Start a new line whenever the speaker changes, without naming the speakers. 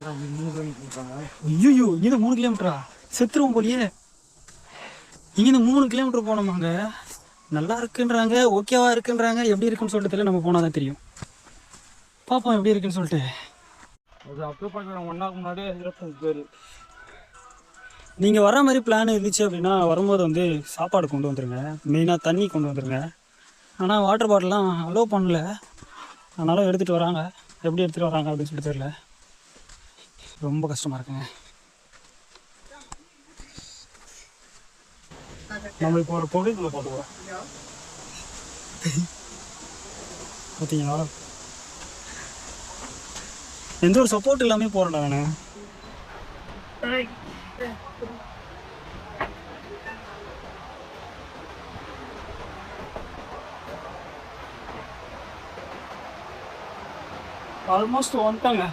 ஐயோ இங்கே 3 கிலோமீட்டரா? செத்துருவோம் போலியே. இங்கே 3 கிலோமீட்டர் போனோமாங்க. நல்லா இருக்குன்றாங்க, ஓகேவா இருக்குன்றாங்க. எப்படி இருக்குன்னு சொல்லிட்டு தெரியல, நம்ம போனால் தான் தெரியும். பார்ப்போம் எப்படி இருக்குன்னு சொல்லிட்டு. அது அப்ளை பண்ணுற 1 நாளுக்கு முன்னாடியே 25 பேர். நீங்கள் வர மாதிரி பிளான் இருந்துச்சு அப்படின்னா வரும்போது வந்து சாப்பாடு கொண்டு வந்துடுங்க, மெயினாக தண்ணி கொண்டு வந்துடுங்க. ஆனால் வாட்டர் பாட்டிலாம் அலோவ் பண்ணல, அதனால எடுத்துகிட்டு வராங்க. எப்படி எடுத்துகிட்டு வராங்க அப்படின்னு சொல்லிட்டு தெரியல. ரொம்ப கஷ்டமாக இருக்குங்க. நம்ம இப்போ ஒரு பொருளுக்குள்ள போட்டுவோம் பார்த்தீங்களா, எந்த ஒரு சப்போர்ட் இல்லாமல் போகிறேன்டா நான். ஆல்மோஸ்ட் வந்துட்டாங்க.